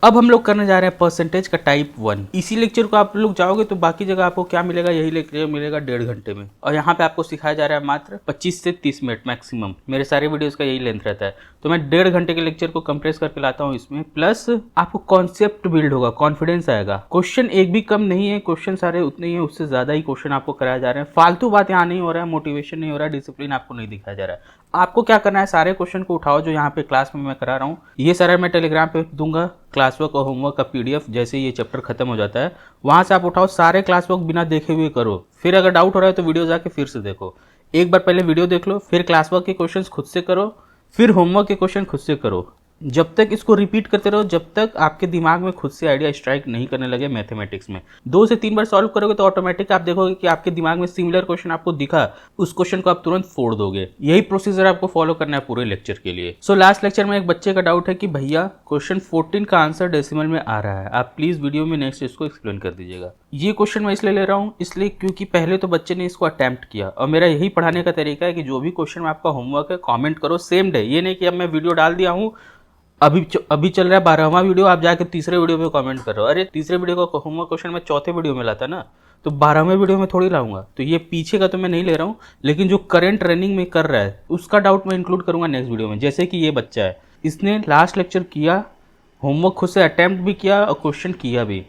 अब हम लोग करने जा रहे हैं परसेंटेज का टाइप 1। इसी लेक्चर को आप लोग जाओगे तो बाकी जगह आपको क्या मिलेगा, यही लेक्चर मिलेगा 1.5 घंटे में, और यहाँ पे आपको सिखाया जा रहा है मात्र 25 से 30 मिनट मैक्सिमम। मेरे सारे वीडियोस का यही लेंथ रहता है, तो मैं 1.5 घंटे के लेक्चर को कंप्रेस करके लाता हूँ इसमें। प्लस आपको कॉन्सेप्ट बिल्ड होगा, कॉन्फिडेंस आएगा। क्वेश्चन एक भी कम नहीं है, क्वेश्चन सारे उतने ही है, उससे ज्यादा ही क्वेश्चन आपको कराए जा रहे हैं। फालतू बात यहाँ नहीं हो रहा है, मोटिवेशन नहीं हो रहा है, डिसिप्लिन आपको नहीं दिखाया जा रहा है। आपको क्या करना है, सारे क्वेश्चन को उठाओ जो यहाँ पे क्लास में मैं करा रहा हूँ। ये सारा मैं टेलीग्राम पे दूंगा, क्लास वर्क और होमवर्क का पीडीएफ। जैसे ये चैप्टर खत्म हो जाता है वहां से आप उठाओ, सारे क्लास वर्क बिना देखे हुए करो। फिर अगर डाउट हो रहा है तो वीडियो जाके फिर से देखो। एक बार पहले वीडियो देख लो, फिर क्लास वर्क के क्वेश्चंस खुद से करो, फिर होमवर्क के क्वेश्चन खुद से करो। जब तक इसको रिपीट करते रहो, जब तक आपके दिमाग में खुद से आइडिया स्ट्राइक नहीं करने लगे। मैथमेटिक्स में 2 से 3 बार सॉल्व करोगे तो ऑटोमेटिक आप देखोगे कि आपके दिमाग में सिमिलर क्वेश्चन आपको दिखा, उस क्वेश्चन को आप तुरंत फोड़ दोगे। यही प्रोसीजर आपको फॉलो करना है पूरे लेक्चर के लिए। सो लास्ट लेक्चर में एक बच्चे का डाउट है कि भैया क्वेश्चन 14 का आंसर डेसिमल में आ रहा है, आप प्लीज वीडियो में नेक्स्ट इसको एक्सप्लेन कर दीजिएगा। ये क्वेश्चन मैं इसलिए ले रहा हूँ, इसलिए क्योंकि पहले तो बच्चे ने इसको अटेम्प्ट किया, और मेरा यही पढ़ाने का तरीका है कि जो भी क्वेश्चन में आपका होमवर्क है कमेंट करो सेम डे। ये नहीं कि अब मैं वीडियो डाल दिया हूँ, अभी चल रहा है 12वां वीडियो, आप जाके तीसरे वीडियो पे कमेंट कर रहे हो। अरे तीसरे वीडियो का होमवर्क क्वेश्चन मैं चौथे वीडियो में लाता ना, तो 12वें वीडियो में थोड़ी लाऊंगा। तो ये पीछे का तो मैं नहीं ले रहा हूँ, लेकिन जो करंट रनिंग में कर रहा है उसका डाउट मैं इंक्लूड करूंगा नेक्स्ट वीडियो में। जैसे कि ये बच्चा है, इसने लास्ट लेक्चर किया, होमवर्क खुद से अटेम्प्ट भी किया और क्वेश्चन किया भी,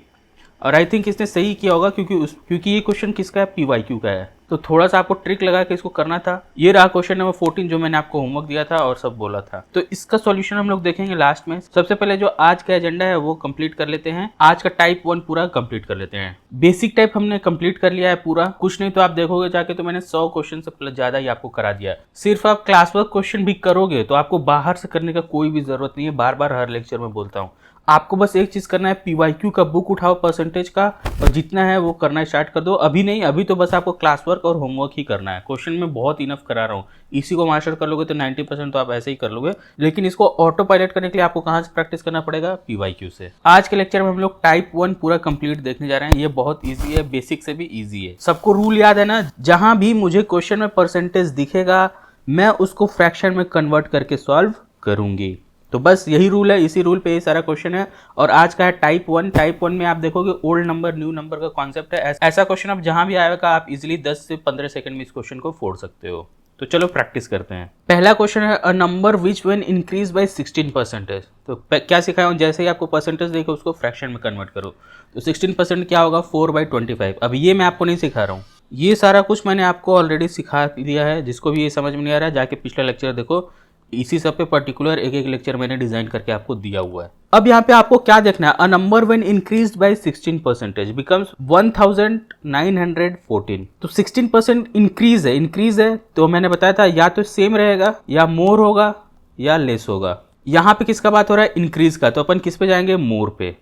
और आई थिंक इसने सही किया होगा क्योंकि ये क्वेश्चन किसका है, PYQ का है। तो थोड़ा सा आपको ट्रिक लगा के इसको करना था। ये रहा क्वेश्चन नंबर 14 जो मैंने आपको होमवर्क दिया था और सब बोला था। तो इसका सॉल्यूशन हम लोग देखेंगे लास्ट में। सबसे पहले जो आज का एजेंडा है वो कंप्लीट कर लेते हैं। आज का टाइप 1 पूरा कंप्लीट कर लेते हैं। बेसिक टाइप हमने कंप्लीट कर लिया है पूरा, कुछ नहीं तो आप देखोगे जाके तो मैंने 100 क्वेश्चन से प्लस ज्यादा ही आपको करा दिया है। सिर्फ आप क्लास वर्क क्वेश्चन भी करोगे तो आपको बाहर से करने का कोई भी जरूरत नहीं है। बार बार हर लेक्चर में बोलता हूँ, आपको बस एक चीज करना है, PYQ का बुक उठाओ परसेंटेज का, और जितना है वो करना स्टार्ट कर दो। अभी नहीं, अभी तो बस आपको क्लास वर्क और होमवर्क ही करना है। क्वेश्चन में बहुत इनफ करा रहा हूँ, इसी को मास्टर कर लोगे तो 90% तो आप ऐसे ही कर लोगे। लेकिन इसको ऑटो पायलट करने के लिए आपको कहाँ से प्रैक्टिस करना पड़ेगा, PYQ से। आज के लेक्चर में हम लोग टाइप 1 पूरा कंप्लीट देखने जा रहे हैं। ये बहुत ईजी है, बेसिक से भी ईजी है। सबको रूल याद है ना, जहां भी मुझे क्वेश्चन में परसेंटेज दिखेगा मैं उसको फ्रैक्शन में कन्वर्ट करके सॉल्व करूंगी। तो बस यही रूल है, इसी रूल पे ये सारा क्वेश्चन है। और आज का है टाइप 1। टाइप 1 में आप देखोगे ओल्ड नंबर न्यू नंबर का कॉन्सेप्ट है। ऐसा क्वेश्चन अब जहां भी आएगा आप इजीली 10 से 15 सेकंड में इस क्वेश्चन को फोड़ सकते हो। तो चलो प्रैक्टिस करते हैं। पहला क्वेश्चन है, a number which when increase by 16%। तो क्या सिखाया हूँ, जैसे ही आपको परसेंटेज देखे उसको फ्रैक्शन में कन्वर्ट करो। तो 16% क्या होगा, 4/25। अब ये मैं आपको नहीं सिखा रहा हूँ, ये सारा कुछ मैंने आपको ऑलरेडी सिखा दिया है। जिसको भी ये समझ में नहीं आ रहा है जाके पिछला लेक्चर देखो, इसी सब पे पर्टिकुलर एक एक लेक्चर मैंने डिजाइन करके आपको दिया हुआ है। अब यहाँ पे आपको क्या देखना है, a number when increased by 16% becomes 1914। तो 16% इंक्रीज है, तो मैंने बताया था या तो सेम रहेगा या मोर होगा या लेस होगा। यहाँ पे किसका बात हो रहा है, इंक्रीज का, तो अपन किस पे जाएंगे, मोर पे।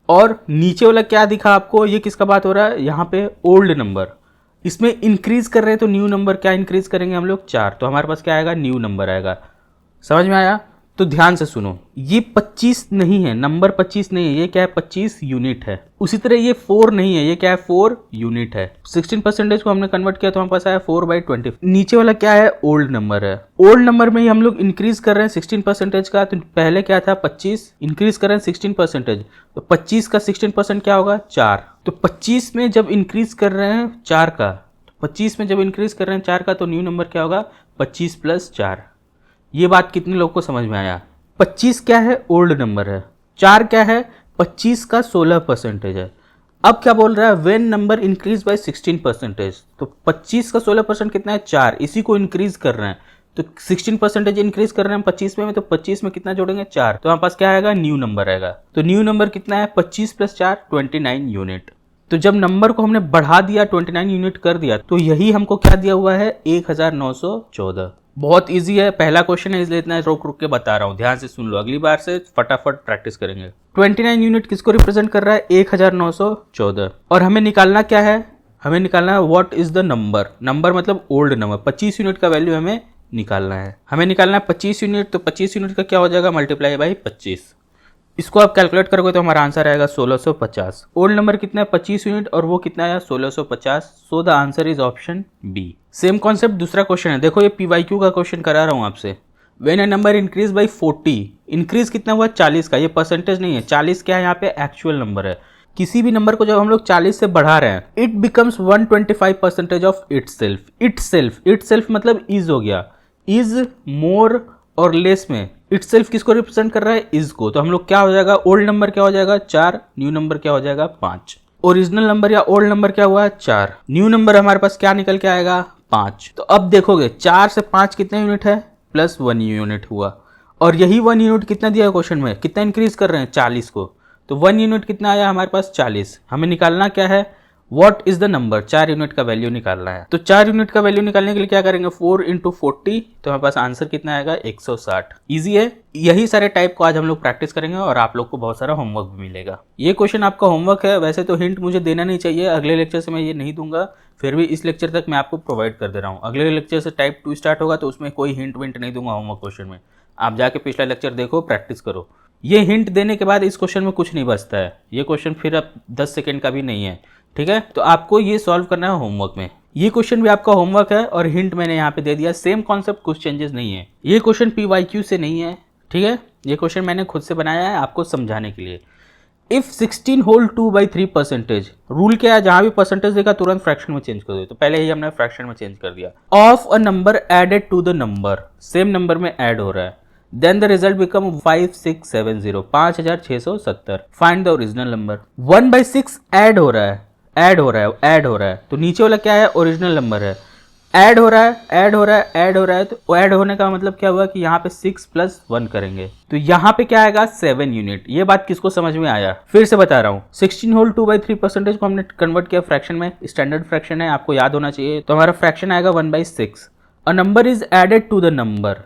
और नीचे वाला क्या दिखा आपको, ये किसका बात हो रहा है, यहाँ पे ओल्ड नंबर। इसमें इंक्रीज कर रहे हैं तो न्यू नंबर क्या इंक्रीज करेंगे हम लोग, 4। तो हमारे पास क्या आएगा, न्यू नंबर आएगा। समझ में आया? तो ध्यान से सुनो, ये 25 नहीं है, नंबर 25 नहीं है, ये क्या है, 25 यूनिट है। उसी तरह ये 4 नहीं है, ये क्या है, 4 यूनिट है। 16% को हमने कन्वर्ट किया तो हमारे पास आया 4/20। नीचे वाला क्या है, ओल्ड नंबर है। ओल्ड नंबर में ही हम लोग इंक्रीज कर रहे हैं 16% का। तो पहले क्या था, 25, इंक्रीज कर रहे हैं 16%। तो 25 का 16% क्या होगा, 4। तो 25 में जब इंक्रीज कर रहे हैं 4 का, तो 25 में जब इंक्रीज कर रहे हैं 4 का, तो न्यू नंबर क्या होगा, 25 + 4। ये बात कितने लोग को समझ में आया? 25 क्या है, ओल्ड नंबर है। 4 क्या है, 25 का 16% है। अब क्या बोल रहा है, व्हेन नंबर इंक्रीज बाय 16%। तो 25 का 16% कितना है, 4। इसी को इंक्रीज कर रहे हैं, तो 16% इंक्रीज कर रहे हैं 25 में, तो 25 में कितना जोड़ेंगे, 4। तो हमारे पास क्या आएगा, न्यू नंबर आएगा। तो न्यू नंबर कितना है, 25 + 4 29 यूनिट। तो जब नंबर को हमने बढ़ा दिया, 29 यूनिट कर दिया, तो यही हमको क्या दिया हुआ है, 1914। बहुत इजी है, पहला क्वेश्चन है इसलिए इतना रुक के बता रहा हूँ, ध्यान से सुन लो, अगली बार से फटाफट प्रैक्टिस करेंगे। 29 यूनिट किसको रिप्रेजेंट कर रहा है, 1914। और हमें निकालना क्या है, हमें निकालना है what is the number. Number मतलब ओल्ड नंबर, 25 यूनिट का वैल्यू हमें निकालना है। 25 यूनिट, तो 25 यूनिट का क्या हो जाएगा, मल्टीप्लाई बाई 25। इसको आप कैलकुलेट करोगे तो हमारा आंसर आएगा 1650। ओल्ड नंबर कितना है, 25 यूनिट, और वो कितना है, 1650। So the answer is option B. Same concept दूसरा क्वेश्चन है, देखो ये PYQ का क्वेश्चन करा रहा हूं आपसे। When a number increase by 40 increase कितना हुआ 40 का, ये परसेंटेज नहीं है, 40 क्या है यहाँ पे एक्चुअल नंबर है। किसी भी नंबर को जब हम लोग 40 से बढ़ा रहे हैं इट बिकम्स 125% ऑफ इटसेल्फ मतलब इज हो गया, इज मोर और लेस में इटसेल्फ किसको रिप्रेजेंट कर रहा है, इज को। तो हम लोग क्या हो जाएगा, ओल्ड नंबर क्या हो जाएगा 4, न्यू नंबर क्या हो जाएगा 5। ओरिजिनल नंबर या ओल्ड नंबर क्या हुआ है 4, न्यू नंबर हमारे पास क्या निकल के आएगा 5। तो अब देखोगे 4 से 5 कितने यूनिट है, प्लस 1 यूनिट हुआ। और यही 1 यूनिट कितना दिया है क्वेश्चन में, कितना इंक्रीज कर रहे हैं 40 को, तो 1 यूनिट कितना आया हमारे पास 40। हमें निकालना क्या है, what is the number, 4 unit का वैल्यू निकालना है। तो 4 यूनिट का वैल्यू निकालने के लिए क्या करेंगे, 4 × 40, तो हमारे पास आंसर कितना आएगा 160। इजी है। यही सारे टाइप को आज हम लोग प्रैक्टिस करेंगे और आप लोग को बहुत सारा होमवर्क भी मिलेगा। ये क्वेश्चन आपका होमवर्क है, वैसे तो हिंट मुझे देना नहीं चाहिए, अगले लेक्चर से मैं ये नहीं दूंगा, फिर भी इस लेक्चर तक मैं आपको प्रोवाइड कर दे रहा हूँ। अगले लेक्चर से टाइप 2 स्टार्ट होगा तो उसमें कोई हिंट विंट नहीं दूंगा होमवर्क क्वेश्चन में। आप जाके पिछला लेक्चर देखो, प्रैक्टिस करो। ये हिंट देने के बाद इस क्वेश्चन में कुछ नहीं बचता है, ये क्वेश्चन फिर अब 10 सेकेंड का भी नहीं है, ठीक है। तो आपको ये सॉल्व करना है होमवर्क में। ये क्वेश्चन भी आपका होमवर्क है और हिंट मैंने यहाँ पे दे दिया, सेम कॉन्सेप्ट, कुछ चेंजेस नहीं है। ये क्वेश्चन PYQ से नहीं है, ठीक है। ये क्वेश्चन मैंने खुद से बनाया है आपको समझाने के लिए। इफ 16 होल 2/3%, रूल क्या है, जहां भी परसेंटेज देगा तुरंत फ्रैक्शन में चेंज कर दो। तो पहले ही हमने फ्रैक्शन में चेंज कर दिया। Of a number added to the number, same number में ऐड हो रहा है, then the result become 5670, 5670। Find the original number. 1/6 add हो रहा है, तो नीचे वाला क्या है, ओरिजिनल नंबर है। ऐड हो रहा है, तो ऐड होने का मतलब क्या हुआ कि यहाँ पे 6 + 1 करेंगे, तो यहाँ पे क्या आएगा 7 यूनिट। ये बात किसको समझ में आया, फिर से बता रहा हूँ। 16 होल 2/3% को हमने कन्वर्ट किया फ्रैक्शन में, स्टैंडर्ड फ्रैक्शन है, आपको याद होना चाहिए। तो हमारा फ्रैक्शन आएगा 1/6। A number is added to the number,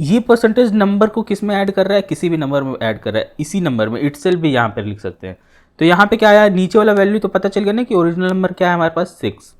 ये परसेंटेज नंबर को किस में ऐड कर रहा है, किसी भी नंबर में ऐड कर रहा है, इसी नंबर में इटसेल्फ भी यहाँ पर लिख सकते हैं। तो यहाँ पे क्या आया, नीचे वाला वैल्यू तो पता चल गया ना कि ओरिजिनल नंबर क्या है हमारे पास 6।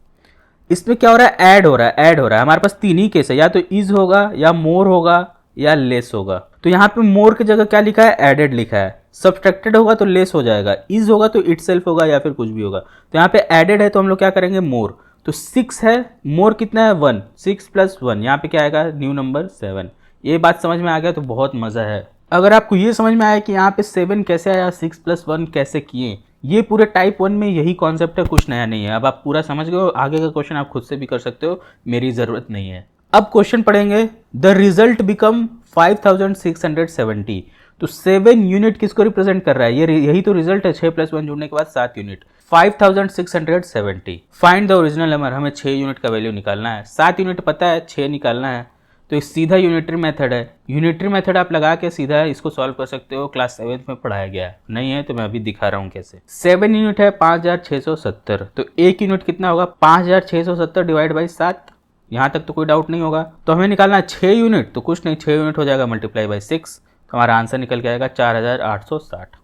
इसमें क्या हो रहा है, ऐड हो रहा है। हमारे पास 3 ही केस है, या तो इज होगा, या मोर होगा, या लेस होगा। तो यहाँ पे मोर की जगह क्या लिखा है, एडेड लिखा है। सब्सट्रैक्टेड होगा तो लेस हो जाएगा, इज होगा तो इटसेल्फ होगा, या फिर कुछ भी होगा। तो यहाँ पे एडेड है तो हम लोग क्या करेंगे, मोर। तो 6 है, मोर कितना है 1, 6 + 1, यहाँ पे क्या आएगा न्यू नंबर 7। ये बात समझ में आ गया तो बहुत मजा है। अगर आपको ये समझ में आया कि यहाँ पे 7 कैसे आया, 6 + 1 कैसे किए, ये पूरे टाइप 1 में यही कॉन्सेप्ट है, कुछ नया नहीं है। अब आप पूरा समझ गए हो, आगे का क्वेश्चन आप खुद से भी कर सकते हो, मेरी ज़रूरत नहीं है। अब क्वेश्चन पढ़ेंगे, द रिजल्ट बिकम 5670। तो 7 यूनिट किसको रिप्रेजेंट कर रहा है, ये यही तो रिजल्ट है, 6 + 1 जुड़ने के बाद 7 unit, 5670। Find the original number, हमें 6 यूनिट का वैल्यू निकालना है। 7 यूनिट पता है, 6 निकालना है। तो एक सीधा यूनिटरी मेथड है, यूनिटरी मेथड आप लगा के सीधा इसको सॉल्व कर सकते हो, क्लास 7th में पढ़ाया गया है। नहीं है तो मैं अभी दिखा रहा हूँ कैसे। 7 यूनिट है 5670, तो 1 यूनिट कितना होगा, 5670 डिवाइड बाई 7। यहाँ तक तो कोई डाउट नहीं होगा। तो हमें निकालना है 6 यूनिट, तो कुछ नहीं, 6 यूनिट हो जाएगा मल्टीप्लाई बाई 6, तो हमारा आंसर निकल के आएगा 4860।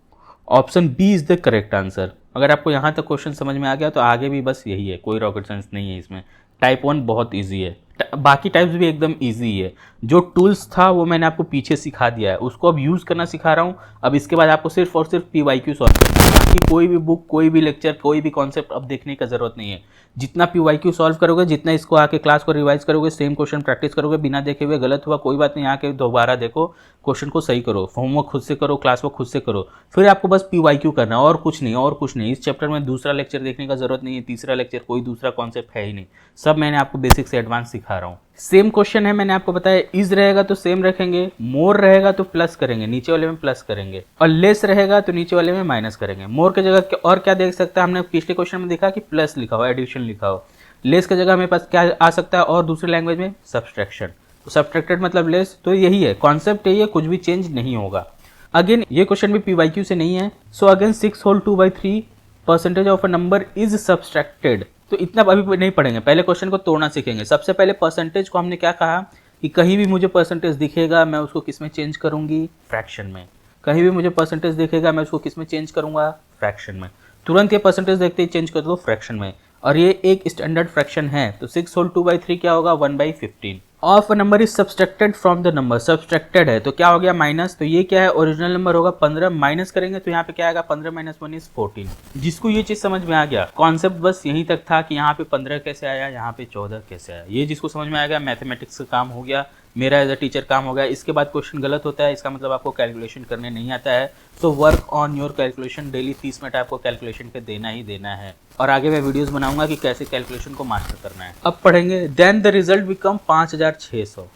Option B is the correct answer. अगर आपको यहाँ तक क्वेश्चन समझ में आ गया तो आगे भी बस यही है, कोई रॉकेट साइंस नहीं है इसमें। टाइप 1 बहुत इजी है, बाकी टाइप्स भी एकदम इजी है। जो टूल्स था वो मैंने आपको पीछे सिखा दिया है, उसको अब यूज़ करना सिखा रहा हूँ। अब इसके बाद आपको सिर्फ और सिर्फ PYQ सॉल्व करना है, बाकी कोई भी बुक, कोई भी लेक्चर, कोई भी कॉन्सेप्ट अब देखने का ज़रूरत नहीं है। जितना PYQ सॉल्व करोगे, जितना इसको आके क्लास को रिवाइज करोगे, सेम क्वेश्चन प्रैक्टिस करोगे, बिना देखे हुए गलत हुआ कोई बात नहीं, आके दोबारा देखो, क्वेश्चन को सही करो, होमवर्क खुद से करो, क्लास वर्क खुद से करो, फिर आपको बस PYQ करना, और कुछ नहीं। इस चैप्टर में दूसरा लेक्चर देखने का जरूरत नहीं है, तीसरा लेक्चर, कोई दूसरा कॉन्सेप्ट है ही नहीं, सब मैंने आपको बेसिक से एडवांस सिखा रहा हूँ। सेम क्वेश्चन है, मैंने आपको बताया, इज रहेगा तो सेम रखेंगे, मोर रहेगा तो प्लस करेंगे, नीचे वाले में प्लस करेंगे, और लेस रहेगा तो नीचे वाले में माइनस करेंगे। मोर की जगह और क्या देख सकता है, हमने पिछले क्वेश्चन में देखा कि प्लस लिखा हो, एडिशन लिखा हो। लेस की जगह हमें पास क्या आ सकता है, और दूसरी लैंग्वेज में सब्सट्रैक्शन, तो सब्सट्रैक्टेड मतलब लेस। तो यही है कॉन्सेप्ट, है ये, कुछ भी चेंज नहीं होगा। अगेन ये क्वेश्चन भी PYQ से नहीं है। So again 6 whole 2/3% of a number is subtracted. तो इतना अभी नहीं पढ़ेंगे, पहले क्वेश्चन को तोड़ना सीखेंगे। सबसे पहले परसेंटेज को हमने क्या कहा कि कहीं भी मुझे परसेंटेज दिखेगा मैं उसको किस में चेंज करूंगी, फ्रैक्शन में। कहीं भी मुझे परसेंटेज दिखेगा मैं उसको किस में चेंज करूंगा, फ्रैक्शन में। तुरंत ये परसेंटेज देखते ही चेंज कर दो फ्रैक्शन में, और ये एक स्टैंडर्ड फ्रैक्शन है। तो 6 होल 2/3 क्या होगा, 1/15। Of a number is subtracted from the number, subtracted है तो क्या हो गया माइनस, तो ये क्या है ओरिजिनल नंबर होगा 15, माइनस करेंगे तो यहाँ पे क्या आएगा 15 माइनस 1 इज 14। जिसको ये चीज समझ में आ गया, कॉन्सेप्ट बस यहीं तक था कि यहाँ पे 15 कैसे आया, यहाँ पे 14 कैसे आया, ये जिसको समझ में आ गया मैथमेटिक्स का काम हो गया, मेरा एज अ टीचर काम हो गया। इसके बाद क्वेश्चन गलत होता है, इसका मतलब आपको कैलकुलेशन करने नहीं आता है, तो work on your calculation, daily 30 minute आपको कैलकुलेशन पे देना ही देना है। और आगे मैं वीडियोस बनाऊंगा कि कैसे कैलकुलेशन को मास्टर करना है। अब पढ़ेंगे देन द रिजल्ट बिकम 5600।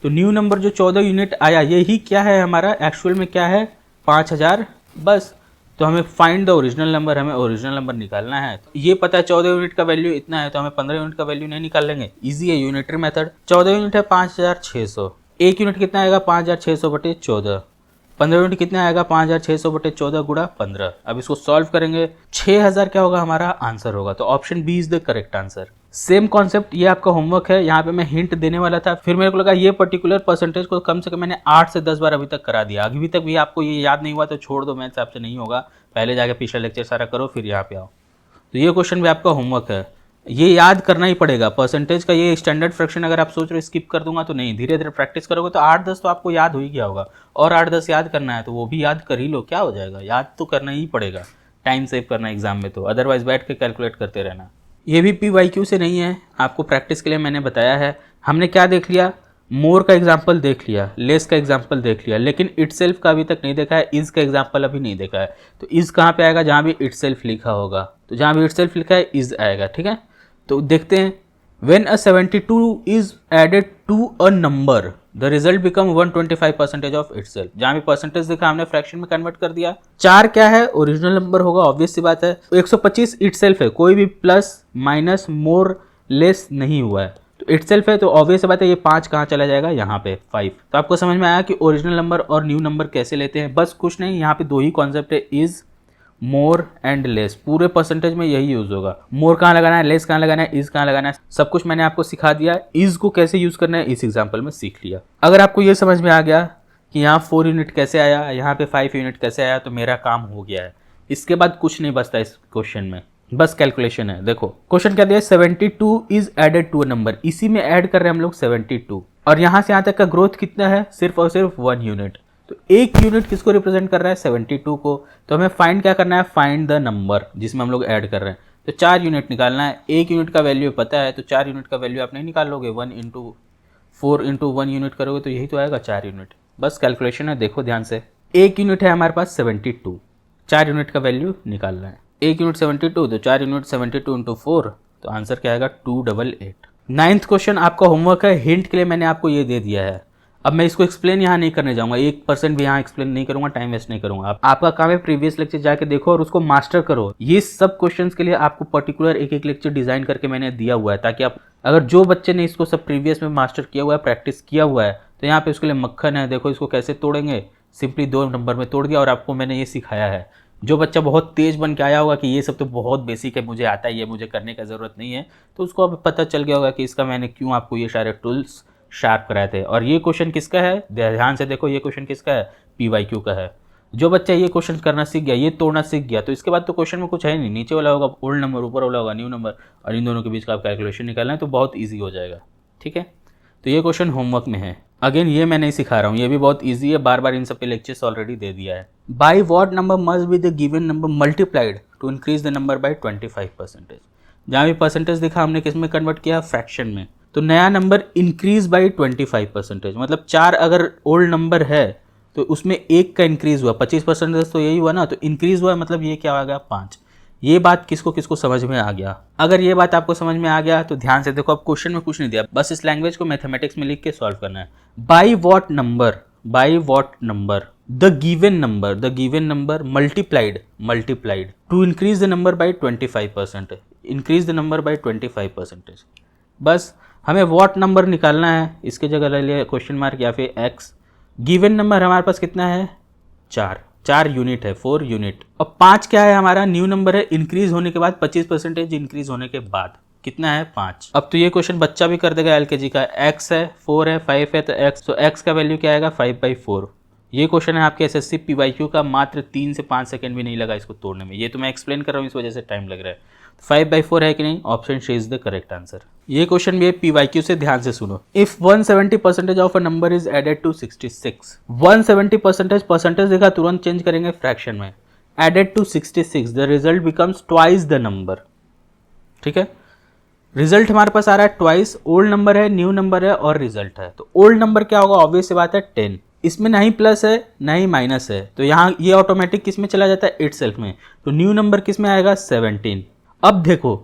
तो न्यू नंबर जो 14 यूनिट आया यही क्या है हमारा, एक्चुअल में क्या है 5000 बस। तो हमें फाइंड द ओरिजिनल नंबर, हमें ओरिजिनल नंबर निकालना है। तो ये पता है 14 यूनिट का वैल्यू इतना है, तो हमें 15 यूनिट का वैल्यू नहीं निकाल लेंगे, इजी है यूनिटरी मेथड। 14 यूनिट है 5600, एक यूनिट कितना आएगा 5600 बटे 14, 15 यूनिट कितना आएगा 5600 बटे 14 गुणा 15। अब इसको सॉल्व करेंगे 6000 क्या होगा हमारा आंसर होगा, तो option B is the correct answer. Same concept, ये आपका होमवर्क है, यहाँ पे मैं हिंट देने वाला था, फिर मेरे को लगा ये पर्टिकुलर परसेंटेज को कम से कम मैंने 8 से 10 बार अभी तक करा दिया, अभी तक भी आपको ये याद नहीं हुआ तो छोड़ दो, मैथ्स आपसे नहीं होगा, पहले जाके पिछला लेक्चर सारा करो फिर यहाँ पे आओ। तो ये क्वेश्चन भी आपका होमवर्क है, ये याद करना ही पड़ेगा परसेंटेज का। ये स्टैंडर्ड फ्रैक्शन अगर आप सोच रहे हो स्किप कर दूंगा तो नहीं, धीरे धीरे प्रैक्टिस करोगे तो 8-10 तो आपको याद हो ही गया होगा, और 8-10 याद करना है तो वो भी याद कर ही लो, क्या हो जाएगा, याद तो करना ही पड़ेगा, टाइम सेव करना एग्जाम में, तो अदरवाइज बैठ के कैलकुलेट करते रहना। ये भी PYQ से नहीं है, आपको प्रैक्टिस के लिए मैंने बताया है। हमने क्या देख लिया, मोर का एग्जाम्पल देख लिया, लेस का एग्जाम्पल देख लिया, लेकिन इटसेल्फ का अभी तक नहीं देखा है, इज का एग्जाम्पल अभी नहीं देखा है। तो इज कहाँ पे आएगा, जहाँ भी इटसेल्फ लिखा होगा, तो जहाँ भी इटसेल्फ लिखा है इज आएगा, ठीक है। तो देखते हैं, when a 72 is added to a number the result become 125% of itself। जहाँ भी परसेंटेज देखा हमने फ्रैक्शन में कन्वर्ट कर दिया। 4 क्या है ओरिजिनल नंबर होगा, ऑब्वियस सी बात है। 125 इटसेल्फ है, कोई भी प्लस माइनस मोर लेस नहीं हुआ है, तो इटसेल्फ है, तो ऑब्वियस बात है ये 5 कहाँ चला जाएगा, यहाँ पे 5। तो आपको समझ में आया कि ओरिजिनल नंबर और न्यू नंबर कैसे लेते हैं, बस कुछ नहीं, यहाँ पे दो ही कॉन्सेप्ट है, इज मोर एंड लेस, पूरे परसेंटेज में यही यूज होगा। मोर कहाँ लगाना है, लेस कहाँ लगाना है, इज कहाँ लगाना है, सब कुछ मैंने आपको सिखा दिया। इज को कैसे यूज करना है इस एग्जांपल में सीख लिया। अगर आपको ये समझ में आ गया कि यहाँ 4 यूनिट कैसे आया, यहाँ पे 5 यूनिट कैसे आया, तो मेरा काम हो गया है। इसके बाद कुछ नहीं बचता इस क्वेश्चन में, बस कैलकुलेशन है। देखो क्वेश्चन क्या दिया, 72 is added to a number, इसी में ऐड कर रहे हैं हम लोग 72, और यहाँ से यहाँ तक का ग्रोथ कितना है, सिर्फ और सिर्फ 1 यूनिट। तो एक यूनिट किसको रिप्रेजेंट कर रहा है, 72 को। तो हमें फाइंड क्या करना है, फाइंड द नंबर जिसमें हम लोग ऐड कर रहे हैं। तो 4 यूनिट निकालना है, एक यूनिट का वैल्यू पता है, तो 4 यूनिट का वैल्यू आप नहीं निकाल लोगे, 1 इंटू 4 इंटू 1 यूनिट करोगे तो यही तो आएगा 4 यूनिट। बस कैलकुलेशन है, देखो ध्यान से, एक यूनिट है हमारे पास 72, 4 यूनिट का वैल्यू निकालना है। एक यूनिट 72, तो 4 यूनिट 72 इंटू 4, तो आंसर क्या आएगा 288। 9th क्वेश्चन आपका होमवर्क है, हिंट के लिए मैंने आपको ये दे दिया है। अब मैं इसको एक्सप्लेन यहाँ नहीं करने जाऊंगा, 1% भी यहाँ एक्सप्लेन नहीं करूंगा, टाइम वेस्ट नहीं करूंगा। आपका काम है प्रीवियस लेक्चर जाके देखो और उसको मास्टर करो। ये सब क्वेश्चंस के लिए आपको पर्टिकुलर एक एक लेक्चर डिजाइन करके मैंने दिया हुआ है, ताकि आप, अगर जो बच्चे ने इसको सब प्रीवियस में मास्टर किया हुआ है, प्रैक्टिस किया हुआ है, तो यहाँ पे उसके लिए मक्खन है। देखो इसको कैसे तोड़ेंगे, सिंपली 2 नंबर में तोड़ दिया, और आपको मैंने ये सिखाया है। जो बच्चा बहुत तेज बन के आया होगा कि ये सब तो बहुत बेसिक है, मुझे आता है, ये मुझे करने का ज़रूरत नहीं है, तो उसको अब पता चल गया होगा कि इसका मैंने क्यों आपको ये सारे टूल्स शार्प कराए थे। और ये क्वेश्चन किसका है, ध्यान से देखो, ये क्वेश्चन किसका है, PYQ का है। जो बच्चा ये क्वेश्चन करना सीख गया, ये तोड़ना सीख गया, तो इसके बाद तो क्वेश्चन में कुछ है नहीं, नीचे वाला होगा ओल्ड नंबर, ऊपर वाला होगा न्यू नंबर, और इन दोनों के बीच का आप कैलकुलेशन निकालना है, तो बहुत ईजी हो जाएगा, ठीक है। तो ये क्वेश्चन होमवर्क में है, अगेन ये मैं नहीं सिखा रहा हूँ, ये भी बहुत ईजी है, बार बार इन सब के लेक्चर्स ऑलरेडी दे दिया है। By what number must be the given number multiplied to increase the number by 25%। जहाँ भी परसेंटेज दिखा हमने किस में कन्वर्ट किया, फ्रैक्शन में। तो नया नंबर इंक्रीज बाई 25%, मतलब 4 अगर ओल्ड नंबर है तो उसमें 1 का इंक्रीज हुआ, 25% तो यही हुआ ना, तो इंक्रीज हुआ मतलब ये क्या आ गया 5। ये बात किसको किसको समझ में आ गया? अगर ये बात आपको समझ में आ गया तो ध्यान से देखो, अब क्वेश्चन में कुछ नहीं दिया, बस इस लैंग्वेज को मैथमेटिक्स में लिख के सॉल्व करना है। By what number the given number multiplied to increase the number by 25%, increase the number by 25%। बस हमें वॉट नंबर निकालना है, इसके जगह ले लिया क्वेश्चन मार्क या फिर एक्स। गिवन नंबर हमारे पास कितना है, 4 यूनिट है, 4 यूनिट। और 5 क्या है हमारा, न्यू नंबर है, इंक्रीज होने के बाद 25% इंक्रीज होने के बाद कितना है 5। अब तो ये क्वेश्चन बच्चा भी कर देगा LKG का। x है, 4 है, 5 है, तो x का वैल्यू क्या आएगा 5/4। ये क्वेश्चन है आपके एसएससी पीवाईक्यू का, मात्र 3 से 5 सेकंड भी नहीं लगा इसको तोड़ने में। ये तो मैं एक्सप्लेन कर रहा हूँ, इस वजह से टाइम लग रहा है। 5/4 है कि नहीं, option C is the correct answer. ये क्वेश्चन भी है पीवाईक्यू से, ध्यान से सुनो। If 170% of a number is added to 66, 170% percentage देखा तुरंत चेंज करेंगे फ्रैक्शन में, added to 66, the result becomes twice the number. ठीक है, रिजल्ट हमारे पास आ रहा है ट्वाइस, ओल्ड नंबर है, न्यू नंबर है और रिजल्ट है। तो ओल्ड नंबर क्या होगा, ऑब्वियस सी बात है 10, इसमें ना ही प्लस है ना ही माइनस है, तो यहाँ ये ऑटोमेटिक किस में चला जाता है, इटसेल्फ में। तो न्यू नंबर किस में आएगा, 17। अब देखो,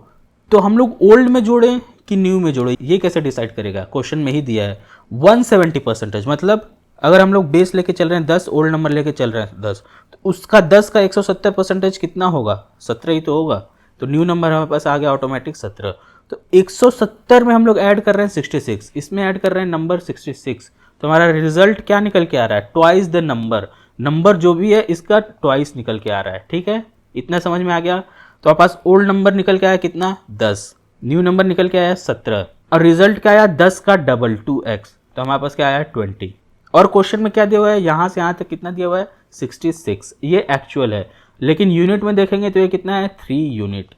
तो हम लोग ओल्ड में जोड़ें कि न्यू में जोड़ें, ये कैसे डिसाइड करेगा, क्वेश्चन में ही दिया है 170%, मतलब अगर हम लोग बेस लेके चल रहे हैं 10, ओल्ड नंबर लेके चल रहे हैं 10, तो उसका 10 का 170% कितना होगा, 17 ही तो होगा। तो न्यू नंबर हमारे पास आ गया ऑटोमेटिक 17। तो 170 में हम लोग ऐड कर रहे हैं 66, इसमें ऐड कर रहे हैं नंबर 66, तो हमारा रिजल्ट क्या निकल के आ रहा है, ट्वाइस द नंबर। नंबर जो भी है इसका ट्वाइस निकल के आ रहा है। ठीक है, इतना समझ में आ गया। तो आपके पास ओल्ड नंबर निकल के आया कितना, 10, न्यू नंबर निकल के आया 17, और रिजल्ट क्या आया, 10 का डबल 2x, तो हमारे पास क्या आया 20। और क्वेश्चन में क्या दिया हुआ है, यहाँ से यहाँ तक कितना दिया हुआ है, 66, ये एक्चुअल है, लेकिन यूनिट में देखेंगे तो ये कितना है, 3 यूनिट।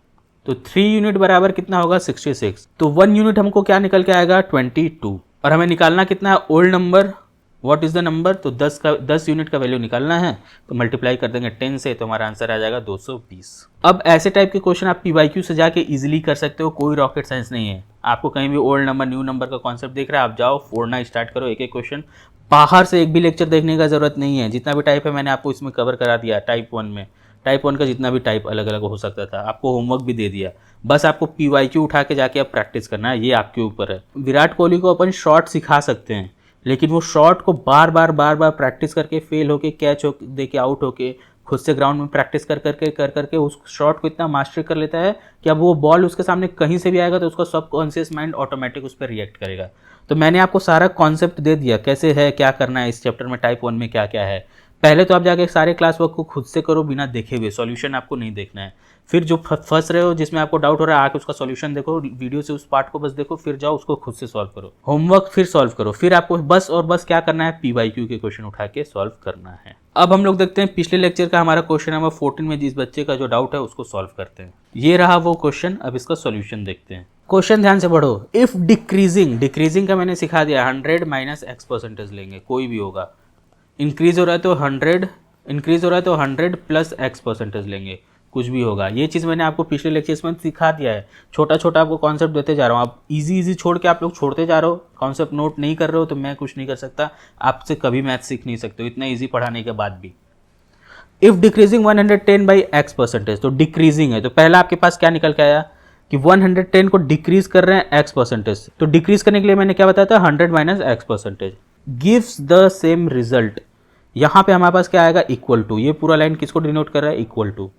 तो 3 यूनिट बराबर कितना होगा, 66, तो 1 यूनिट हमको क्या निकल के आएगा, 22, और हमें निकालना कितना है, old number, what is the number, तो 10 यूनिट का वैल्यू निकालना है, तो मल्टीप्लाई कर देंगे 10 से, तो हमारा आंसर आ जाएगा 220। अब ऐसे टाइप के क्वेश्चन आप पीवाईक्यू से जाके इजीली कर सकते हो, कोई रॉकेट साइंस नहीं है। आपको कहीं भी ओल्ड नंबर न्यू नंबर का कॉन्सेप्ट दिख रहा है, आप जाओ फोड़ना स्टार्ट करो एक एक क्वेश्चन, बाहर से एक भी लेक्चर देखने का जरूरत नहीं है। जितना भी टाइप है मैंने आपको इसमें कवर करा दिया, टाइप 1 में, टाइप 1 का जितना भी टाइप अलग अलग हो सकता था, आपको होमवर्क भी दे दिया, बस आपको पीवाईक्यू उठा के जाके अब प्रैक्टिस करना है, ये आपके ऊपर है। विराट कोहली को अपन शॉट सिखा सकते हैं, लेकिन वो शॉट को बार बार प्रैक्टिस करके फेल होके, कैच हो दे के आउट होके, खुद से ग्राउंड में प्रैक्टिस कर करके उस शॉट को इतना मास्टर कर लेता है कि अब वो बॉल उसके सामने कहीं से भी आएगा तो उसका सबकॉन्शियस माइंड ऑटोमेटिक उस पर रिएक्ट करेगा। तो मैंने आपको सारा कॉन्सेप्ट दे दिया, कैसे है, क्या करना है इस चैप्टर में, टाइप 1 में क्या क्या है। पहले तो आप जाके सारे क्लास वर्क को खुद से करो बिना देखे हुए, सॉल्यूशन आपको नहीं देखना है। फिर जो फंस रहे हो, जिसमें आपको डाउट हो रहा है, आके उसका सॉल्यूशन देखो, वीडियो से उस पार्ट को बस देखो, फिर जाओ उसको खुद से सॉल्व करो, होमवर्क फिर सॉल्व करो, फिर आपको बस और बस क्या करना है, पीवाईक्यू के क्वेश्चन उठा के सॉल्व करना है। अब हम लोग देखते हैं पिछले लेक्चर का हमारा क्वेश्चन नंबर 14 में जिस बच्चे का जो डाउट है उसको सॉल्व करते हैं। ये रहा वो क्वेश्चन, अब इसका सॉल्यूशन देखते हैं। क्वेश्चन ध्यान से पढ़ो। इफ डिक्रीजिंग का मैंने सिखा दिया, 100 माइनस x% लेंगे, कोई भी होगा। इंक्रीज हो रहा है तो 100 प्लस x% लेंगे, कुछ भी होगा। ये चीज़ मैंने आपको पिछले लेक्चर्स में सिखा दिया है, छोटा छोटा आपको कॉन्सेप्ट देते जा रहा हूँ। आप इजी छोड़ के आप लोग छोड़ते जा रहे हो, कॉन्सेप्ट नोट नहीं कर रहे हो, तो मैं कुछ नहीं कर सकता, आपसे कभी मैथ सीख नहीं सकते हो इतना ईजी पढ़ाने के बाद भी। इफ डिक्रीजिंग 110 बाई x%, तो डिक्रीजिंग है, तो पहला आपके पास क्या निकल के आया कि 110 को डिक्रीज कर रहे हैं x%, तो डिक्रीज करने के लिए मैंने क्या बताया था, 100 minus x% gives the same result. यहाँ पे हमारे पास क्या आएगा, इक्वल टू, ये पूरा लाइन किसको डिनोट कर रहा है, equal to.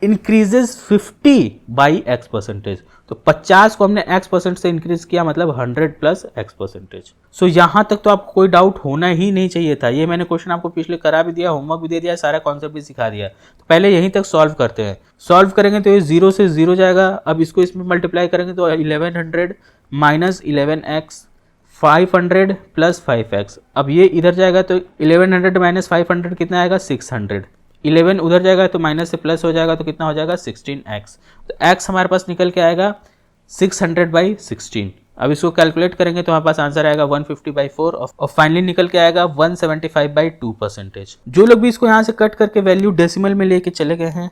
Increases 50 by x%, तो 50 को हमने x% से इंक्रीज किया, मतलब 100 प्लस x%। सो यहाँ तक तो आपको कोई डाउट होना ही नहीं चाहिए था। ये मैंने क्वेश्चन आपको पिछले करा भी दिया, होमवर्क भी दे दिया, सारा कॉन्सेप्ट भी सिखा दिया। तो पहले यहीं तक सॉल्व करते हैं। सॉल्व करेंगे तो ये 0 से 0 जाएगा। अब इसको इसमें मल्टीप्लाई करेंगे तो 1100 माइनस 11x, 500 प्लस 5x। अब ये इधर जाएगा तो 1100 माइनस 500 कितना आएगा, 600। 11 उधर जाएगा तो माइनस से प्लस हो जाएगा, तो कितना हो जाएगा, 16x। तो x हमारे पास निकल के आएगा 600 बाई 16। अब इसको कैलकुलेट करेंगे तो हमारे पास आंसर आएगा 150/4, और फाइनली निकल के आएगा 175/2%। जो लोग भी इसको यहाँ से कट करके वैल्यू डेसिमल में लेके चले गए हैं,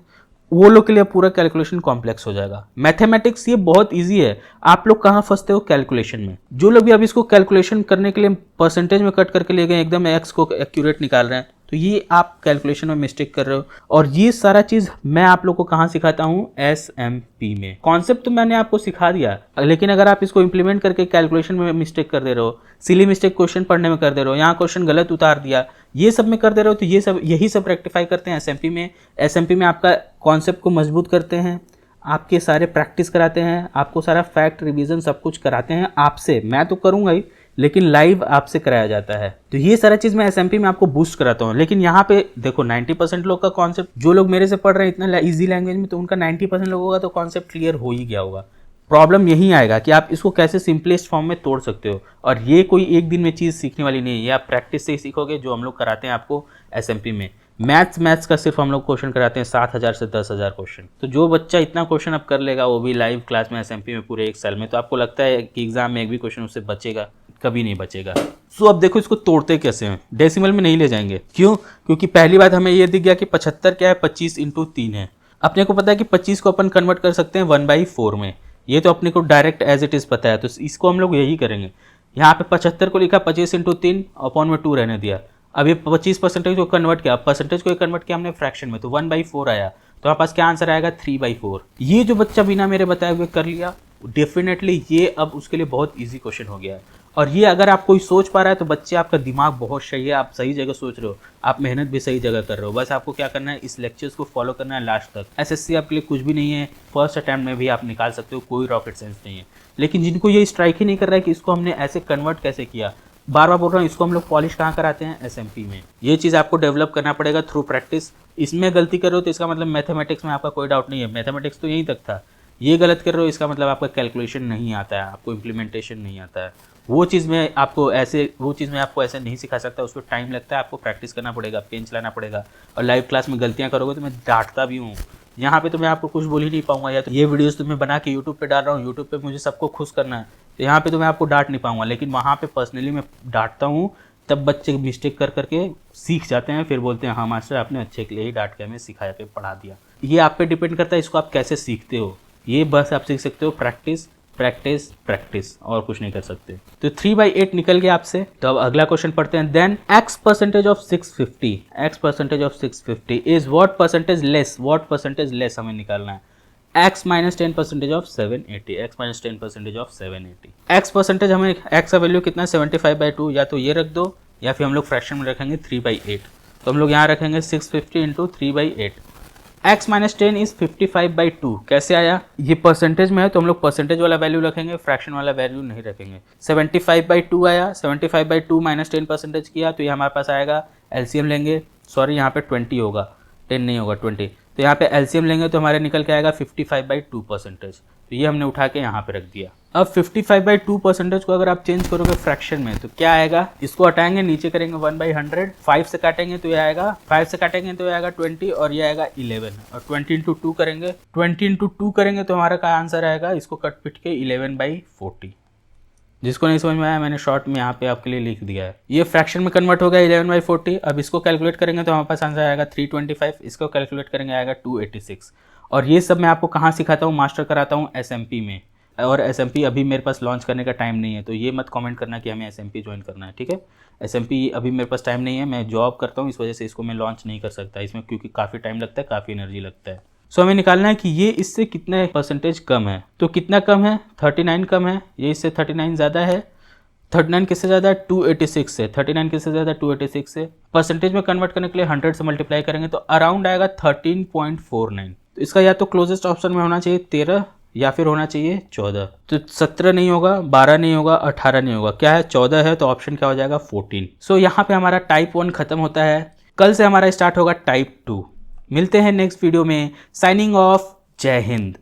वो लोग के लिए पूरा कैलकुलेशन कॉम्प्लेक्स हो जाएगा। मैथमेटिक्स ये बहुत इजी है, आप लोग कहाँ फंसते हो, कैलकुलेशन में। जो लोग भी अब इसको कैलकुलेशन करने के लिए परसेंटेज में कट करके ले गए, एकदम x को एक्यूरेट निकाल रहे हैं, तो ये आप कैलकुलेशन में मिस्टेक कर रहे हो। और ये सारा चीज मैं आप लोग को कहाँ सिखाता हूँ, SMP में। कॉन्सेप्ट तो मैंने आपको सिखा दिया, लेकिन अगर आप इसको इंप्लीमेंट करके कैलकुलेशन में मिस्टेक कर दे रहे हो, सिली मिस्टेक क्वेश्चन पढ़ने में कर दे रहे हो, यहाँ क्वेश्चन गलत उतार दिया, ये सब में कर दे रहे हो, तो यही सब रेक्टिफाई करते हैं SMP में। SMP में आपका कॉन्सेप्ट को मजबूत करते हैं, आपके सारे प्रैक्टिस कराते हैं, आपको सारा फैक्ट रिवीजन सब कुछ कराते हैं आपसे। मैं तो करूँगा ही, लेकिन लाइव आपसे कराया जाता है। तो ये सारा चीज़ मैं SMP में आपको बूस्ट कराता हूँ। लेकिन यहाँ पे देखो 90% लोग का कॉन्सेप्ट, जो लोग मेरे से पढ़ रहे हैं इतना इजी लैंग्वेज में, तो उनका 90% लोगों का तो कॉन्सेप्ट क्लियर हो ही गया होगा। प्रॉब्लम यही आएगा कि आप इसको कैसे सिंपलेस्ट फॉर्म में तोड़ सकते हो, और ये कोई एक दिन में चीज़ सीखने वाली नहीं है, ये आप प्रैक्टिस से ही सीखोगे, जो हम लोग कराते हैं आपको एसएमपी में। मैथ्स का सिर्फ हम लोग क्वेश्चन कराते हैं 7,000 से 10,000 क्वेश्चन। तो जो बच्चा इतना क्वेश्चन अब कर लेगा, वो भी लाइव क्लास में एसएमपी में पूरे 1 साल में, तो आपको लगता है कि एग्जाम में एक भी क्वेश्चन उससे बचेगा? कभी नहीं बचेगा। सो अब देखो इसको तोड़ते कैसे हैं, डेसिमल में नहीं ले जाएंगे। क्यों? क्योंकि पहली बात हमें ये दिख गया कि 75 क्या है, 25 × 3 है। अपने को पता है कि 25 को अपन कन्वर्ट कर सकते हैं 1/4 में, ये तो अपने को डायरेक्ट एज इट इज़ पता है, तो इसको हम लोग यही करेंगे। यहाँ पे 75 को लिखा 25 × 3 अपॉन में 2 रहने दिया। अब ये 25% को कन्वर्ट किया, परसेंटेज को कन्वर्ट किया हमने फ्रैक्शन में, तो 1/4 आया। तो हमारे पास क्या आंसर आएगा? 3/4। ये जो बच्चा बिना मेरे बताए हुए कर लिया, डेफिनेटली ये अब उसके लिए बहुत ईजी क्वेश्चन हो गया है। और ये अगर आप कोई सोच पा रहा है तो बच्चे आपका दिमाग बहुत सही है, आप सही जगह सोच रहे हो, आप मेहनत भी सही जगह कर रहे हो। बस आपको क्या करना है, इस लेक्चर्स को फॉलो करना है लास्ट तक। एसएससी आपके लिए कुछ भी नहीं है, फर्स्ट अटैम्प्ट में भी आप निकाल सकते हो, कोई रॉकेट साइंस नहीं है। लेकिन जिनको ये स्ट्राइक ही नहीं कर रहा है कि इसको हमने ऐसे कन्वर्ट कैसे किया, बार बार बोल रहा हूँ, इसको हम लोग पॉलिश कहाँ कराते हैं? एसएमपी में। ये चीज़ आपको डेवलप करना पड़ेगा थ्रू प्रैक्टिस। इसमें गलती कर रहे हो तो इसका मतलब मैथमेटिक्स में आपका कोई डाउट नहीं है, मैथमेटिक्स तो यहीं तक था। ये गलत कर रहे हो इसका मतलब आपका कैलकुलेशन नहीं आता है, आपको इम्प्लीमेंटेशन नहीं आता है। वो चीज़ में आपको ऐसे नहीं सिखा सकता, उसको टाइम लगता है, आपको प्रैक्टिस करना पड़ेगा, पेन चलाना पड़ेगा। और लाइव क्लास में गलतियाँ करोगे तो मैं डांटता भी हूँ। यहाँ पे तो मैं आपको कुछ बोल ही नहीं पाऊंगा, या तो ये वीडियोस तो मैं बना के यूट्यूब पे डाल रहा हूँ, यूट्यूब पे मुझे सबको खुश करना है, तो यहाँ पे तो मैं आपको डांट नहीं पाऊंगा। लेकिन वहाँ पे पर्सनली मैं डांटता हूँ, तब बच्चे मिस्टेक कर करके सीख जाते हैं, फिर बोलते हैं हाँ मास्टर आपने अच्छे के लिए ही डांट के हमें सिखाया पे पढ़ा दिया। ये आप पे डिपेंड करता है इसको आप कैसे सीखते हो। ये बस आप सीख सकते हो प्रैक्टिस प्रैक्टिस प्रैक्टिस, और कुछ नहीं कर सकते। तो 3/8 निकल गया आपसे। तो अब अगला क्वेश्चन पढ़ते हैं। Then x% of 650 is what percentage less, what percentage less हमें निकालना है। x - 10% of 780, x - 10% of 780। x percentage हमें, x का वैल्यू कितना है 75/2, या तो ये रख दो या फिर हम लोग फ्रैक्शन में रखेंगे 3/8। तो हम लोग यहाँ रखेंगे 650 × 3/8। x - 10 is 55/2। कैसे आया? ये परसेंटेज में है तो हम लोग परसेंटेज वाला वैल्यू रखेंगे, फ्रैक्शन वाला वैल्यू नहीं रखेंगे। 75/2 आया, 75/2 - 10% किया तो ये हमारे पास आएगा, एलसीएम लेंगे, सॉरी यहाँ पे 20 होगा, 10 नहीं होगा 20। तो यहाँ पे एलसीएम लेंगे तो हमारे निकल के आएगा 55/2%। तो ये हमने उठा के यहाँ पे रख दिया। अब 55/2% को अगर आप चेंज करोगे फ्रैक्शन में तो क्या आएगा? इसको हटाएंगे, नीचे करेंगे 1/100, 5 से काटेंगे तो ये आएगा, 5 से काटेंगे तो ये आएगा 20, और ये आएगा 11, और 20 × 2 करेंगे, 20 × 2 करेंगे तो हमारा क्या आंसर आएगा? इसको कट पिट के 11/40। जिसको नहीं समझ में आया मैंने शॉर्ट में यहाँ पे आपके लिए लिख दिया है। ये फ्रैक्शन में कन्वर्ट हो गया 11/40। अब इसको कैलकुलेट करेंगे तो हमारे पास आंसर आएगा 325, इसको कैलकुलेट करेंगे आएगा 286। और ये सब मैं आपको कहाँ सिखाता हूँ? मास्टर कराता हूँ एसएमपी में। और एसएमपी अभी मेरे पास लॉन्च करने का टाइम नहीं है, तो ये मत कमेंट करना कि हमें एसएमपी ज्वाइन करना है, ठीक है? एसएमपी अभी मेरे पास टाइम नहीं है, मैं जॉब करता हूँ, इस वजह से इसको मैं लॉन्च नहीं कर सकता इसमें, क्योंकि काफ़ी टाइम लगता है, काफ़ी एनर्जी लगता है। सो हमें निकालना है कि ये इससे कितने परसेंटेज कम है। तो कितना कम है? 39 कम है, ये इससे 39 ज़्यादा है। 39 किससे ज़्यादा है? 286 से। 39 किससे ज़्यादा है? 286 से। परसेंटेज में कन्वर्ट करने के लिए 100 से मल्टीप्लाई करेंगे तो अराउंड आएगा 13.49। तो इसका या तो क्लोजेस्ट ऑप्शन में होना चाहिए 13, या फिर होना चाहिए 14। तो 17 नहीं होगा, 12 नहीं होगा, 18 नहीं होगा, क्या है? 14 है, तो ऑप्शन क्या हो जाएगा? 14। सो यहाँ पे हमारा टाइप 1 खत्म होता है। कल से हमारा स्टार्ट होगा टाइप 2। मिलते हैं नेक्स्ट वीडियो में। साइनिंग ऑफ, जय हिंद।